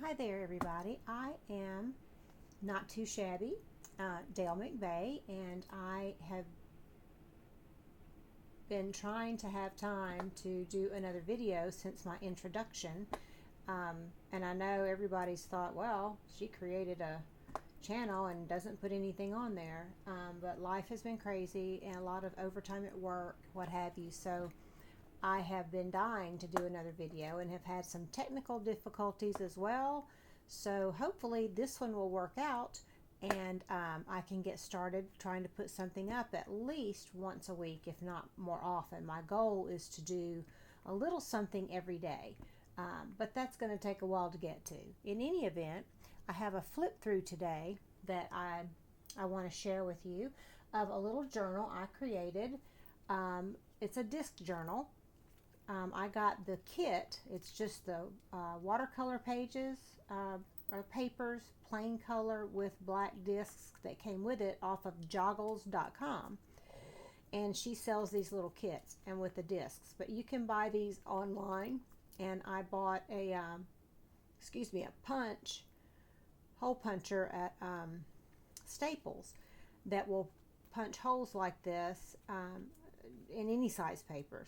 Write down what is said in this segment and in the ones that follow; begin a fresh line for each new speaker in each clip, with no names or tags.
Hi there, everybody. I am not too shabby, Dale McVeigh, and I have been trying to have time to do another video since my introduction. And I know everybody's thought, well, she created a channel and doesn't put anything on there. But life has been crazy and a lot of overtime at work, what have you. So I have been dying to do another video and have had some technical difficulties as well. So hopefully this one will work out and I can get started trying to put something up at least once a week, if not more often. My goal is to do a little something every day, but that's going to take a while to get to. In any event, I have a flip through today that I want to share with you of a little journal I created. It's a disc journal. I got the kit. It's just the watercolor pages or papers, plain color with black discs that came with it off of joggles.com. And she sells these little kits and with the discs. But you can buy these online. And I bought a hole puncher at Staples that will punch holes like this in any size paper.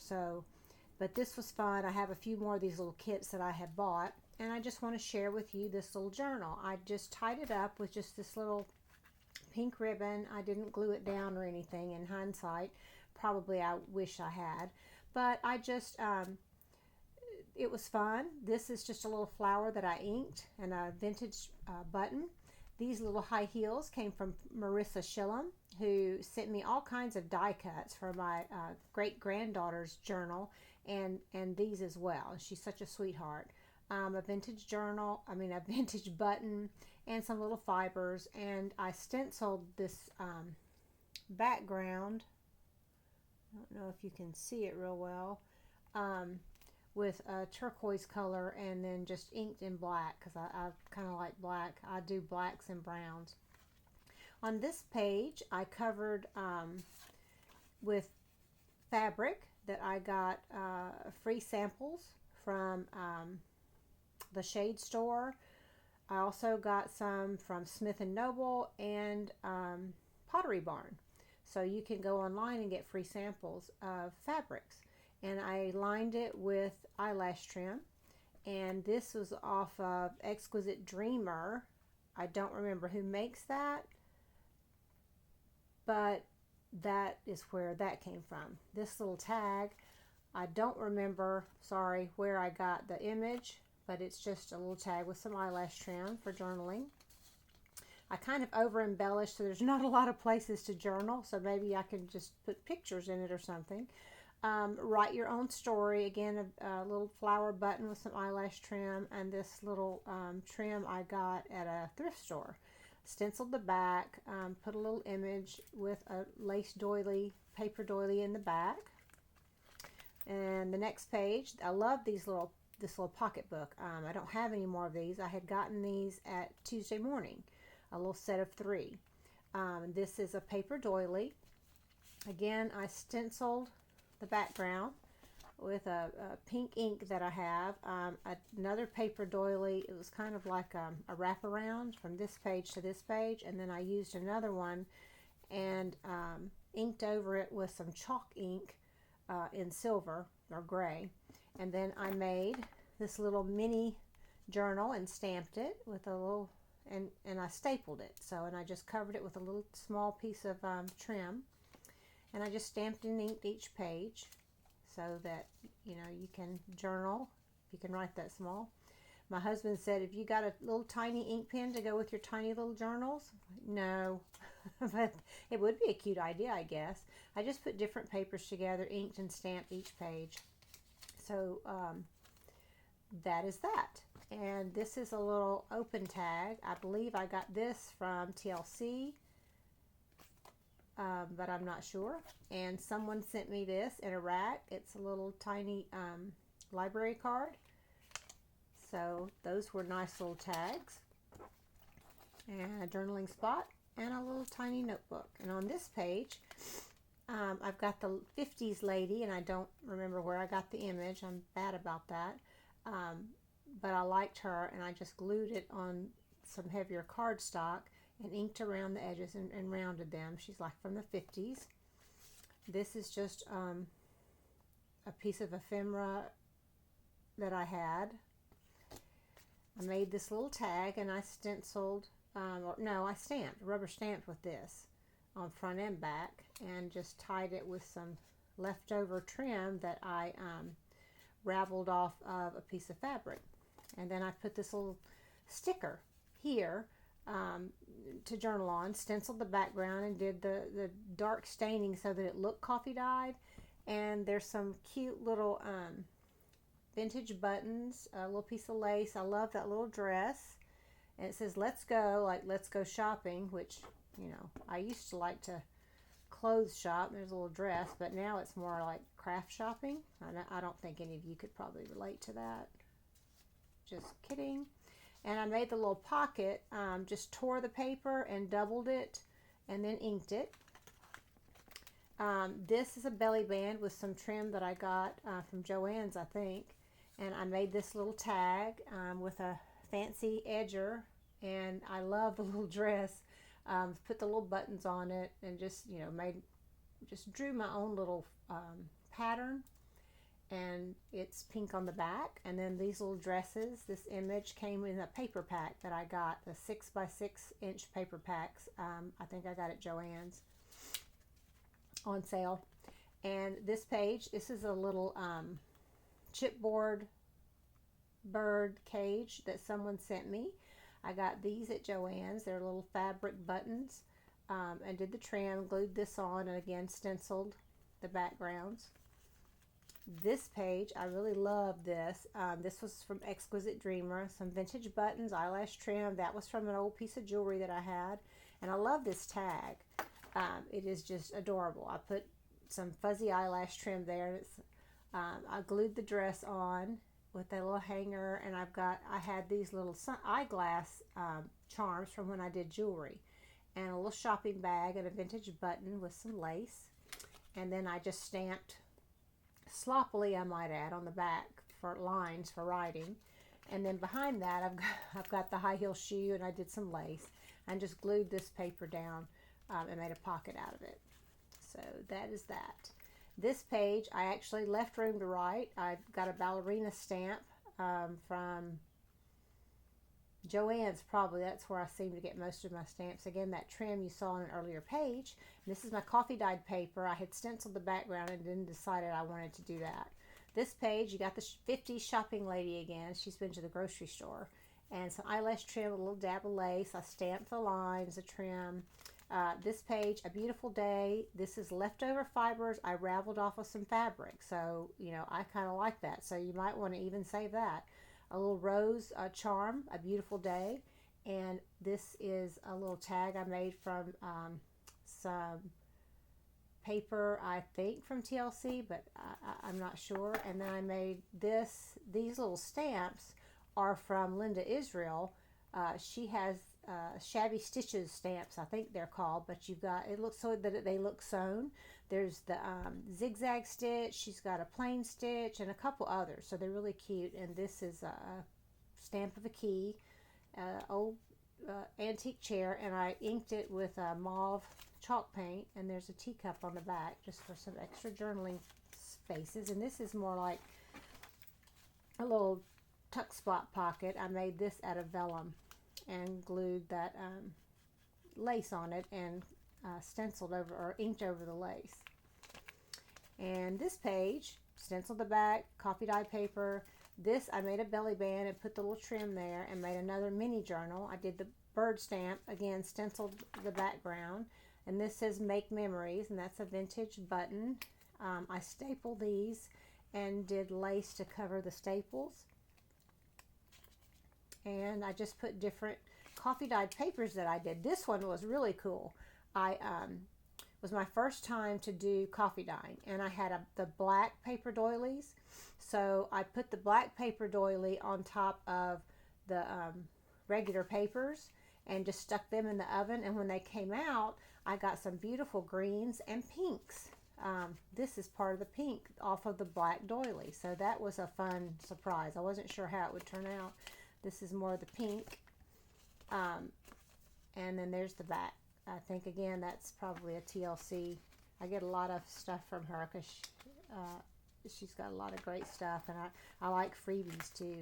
But this was fun. I have a few more of these little kits that I have bought, and I just want to share with you this little journal. I just tied it up with just this little pink ribbon. I didn't glue it down or anything. In hindsight, probably I wish I had, but I just, it was fun. This is just a little flower that I inked and a vintage button. These little high heels came from Marissa Shillum, who sent me all kinds of die cuts for my great-granddaughter's journal, and these as well. She's such a sweetheart. A vintage button, and some little fibers, and I stenciled this background. I don't know if you can see it real well. With a turquoise color, and then just inked in black because I kind of like black. I do blacks and browns. On this page, I covered with fabric that I got free samples from the Shade Store. I also got some from Smith & Noble and Pottery Barn. So you can go online and get free samples of fabrics. And I lined it with eyelash trim, and this was off of Exquisite Dreamer. I don't remember who makes that, but that is where that came from. This little tag, I don't remember, sorry, where I got the image, but it's just a little tag with some eyelash trim for journaling. I kind of over embellished, so there's not a lot of places to journal, so maybe I can just put pictures in it or something. Write your own story. Again, a little flower button with some eyelash trim, and this little trim I got at a thrift store. Stenciled the back, put a little image with a lace doily, paper doily in the back. And the next page, I love this little pocketbook. I don't have any more of these. I had gotten these at Tuesday Morning, a little set of 3. This is a paper doily. Again, I stenciled the background with a pink ink that I have. Another paper doily. It was kind of like a wraparound from this page to this page, and then I used another one and inked over it with some chalk ink in silver or gray, and then I made this little mini journal and stamped it with a little, and I stapled it. And I just covered it with a little small piece of trim. And I just stamped and inked each page so that, you can journal. You can write that small. My husband said, if you got a little tiny ink pen to go with your tiny little journals, no. But it would be a cute idea, I guess. I just put different papers together, inked and stamped each page. So that is that. And this is a little open tag. I believe I got this from TLC. But I'm not sure. And someone sent me this in a rack. It's a little tiny library card. So those were nice little tags. And a journaling spot and a little tiny notebook. And on this page, I've got the 50s lady, and I don't remember where I got the image. I'm bad about that. but I liked her, and I just glued it on some heavier cardstock and inked around the edges and rounded them. She's like from the 50s. This is just a piece of ephemera that I had. I made this little tag, and I stenciled, I stamped, rubber stamped with this on front and back, and just tied it with some leftover trim that I raveled off of a piece of fabric. And then I put this little sticker here to journal on, stenciled the background, and did the dark staining so that it looked coffee dyed. And there's some cute little vintage buttons, a little piece of lace. I love that little dress. And it says, let's go, like let's go shopping, which, you know, I used to like to clothes shop. There's a little dress, but now it's more like craft shopping. I don't think any of you could probably relate to that. Just kidding. And I made the little pocket, just tore the paper and doubled it and then inked it. This is a belly band with some trim that I got from Joann's, I think. And I made this little tag with a fancy edger, and I love the little dress. Put the little buttons on it, and just, you know, just drew my own little pattern. And it's pink on the back. And then these little dresses, this image came in a paper pack that I got, the 6x6" paper packs. I think I got at Joann's on sale. And this page, this is a little chipboard bird cage that someone sent me. I got these at Joann's. They're little fabric buttons, and did the trim, glued this on, and again stenciled the backgrounds. This page, I really love this. This was from Exquisite Dreamer. Some vintage buttons, eyelash trim. That was from an old piece of jewelry that I had. And I love this tag. It is just adorable. I put some fuzzy eyelash trim there. I glued the dress on with a little hanger, and I had these little eyeglass charms from when I did jewelry, and a little shopping bag and a vintage button with some lace. And then I just stamped sloppily, I might add, on the back for lines for writing. And then behind that I've got the high heel shoe, and I did some lace and just glued this paper down and made a pocket out of it. So that is that. This page, I actually left room to write. I got a ballerina stamp from Joann's, probably. That's where I seem to get most of my stamps. Again, that trim you saw on an earlier page. And this is my coffee dyed paper. I had stenciled the background and then decided I wanted to do that. This page, you got the 50s shopping lady again. She's been to the grocery store. And some eyelash trim, a little dab of lace. I stamped the lines, the trim. This page, a beautiful day. This is leftover fibers I raveled off of some fabric. So, you know, I kind of like that. So you might want to even save that. A little rose charm, a beautiful day. And this is a little tag I made from some paper, I think from TLC, but I'm not sure. And then I made these little stamps are from Linda Israel. She has shabby stitches stamps, I think they're called, but you've got, it looks so that they look sewn. There's the zigzag stitch, she's got a plain stitch, and a couple others, so they're really cute. And this is a stamp of a key, old antique chair, and I inked it with a mauve chalk paint, and there's a teacup on the back just for some extra journaling spaces. And this is more like a little tuck spot pocket. I made this out of vellum and glued that lace on it, and stenciled over or inked over the lace. And this page, stenciled the back, coffee dye paper. This I made a belly band and put the little trim there, and made another mini journal. I did the bird stamp again, stenciled the background, and this says make memories, and that's a vintage button. I stapled these and did lace to cover the staples. And I just put different coffee dyed papers that I did. This one was really cool. I was my first time to do coffee dyeing, and I had the black paper doilies. So I put the black paper doily on top of the regular papers and just stuck them in the oven. And when they came out, I got some beautiful greens and pinks this is part of the pink off of the black doily. So that was a fun surprise. I wasn't sure how it would turn out. This is more of the pink. And then there's the back. I think, again, that's probably a TLC. I get a lot of stuff from her because she's got a lot of great stuff, and I like freebies too.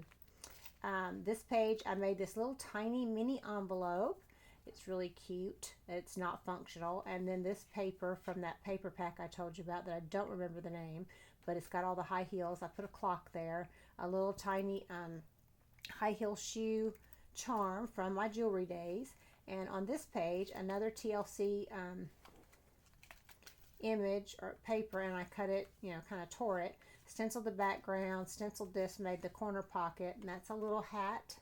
This page, I made this little tiny mini envelope. It's really cute. It's not functional. And then this paper from that paper pack I told you about that I don't remember the name, but it's got all the high heels. I put a clock there, a little tiny high heel shoe charm from my jewelry days. And on this page, another TLC image or paper, and I cut it, kind of tore it, stenciled the background, stenciled this, made the corner pocket, and that's a little hat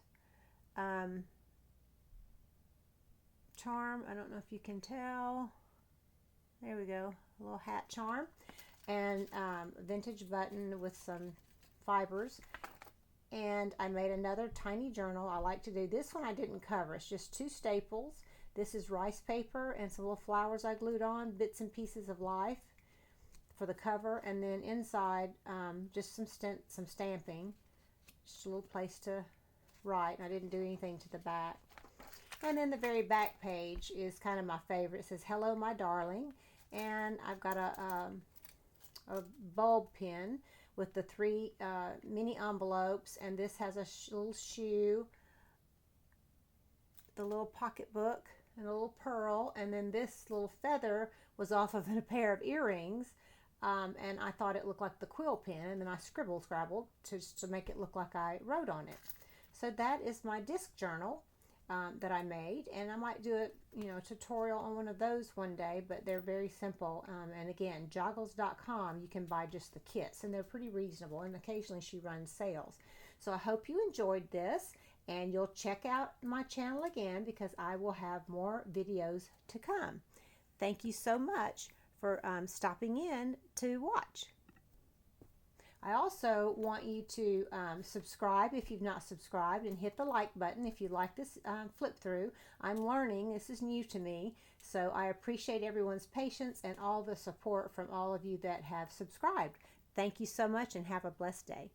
charm. I don't know if you can tell. There we go, a little hat charm, and a vintage button with some fibers. And I made another tiny journal. I like to do this one. I didn't cover. It's just 2 staples. This is rice paper and some little flowers I glued on, bits and pieces of life for the cover, and then inside just some stamping, just a little place to write. And I didn't do anything to the back. And then the very back page is kind of my favorite. It says, "Hello, my darling," and I've got a bulb pin with the 3 mini envelopes, and this has a little shoe, the little pocketbook, and a little pearl, and then this little feather was off of a pair of earrings, and I thought it looked like the quill pen, and then I scrabbled to make it look like I wrote on it. So that is my disc journal that I made, and I might do a tutorial on one of those one day, but they're very simple. And again, joggles.com, you can buy just the kits, and they're pretty reasonable, and occasionally she runs sales. So I hope you enjoyed this, and you'll check out my channel again because I will have more videos to come. Thank you so much for stopping in to watch. I also want you to subscribe if you've not subscribed, and hit the like button if you like this flip through. I'm learning. This is new to me, so I appreciate everyone's patience and all the support from all of you that have subscribed. Thank you so much, and have a blessed day.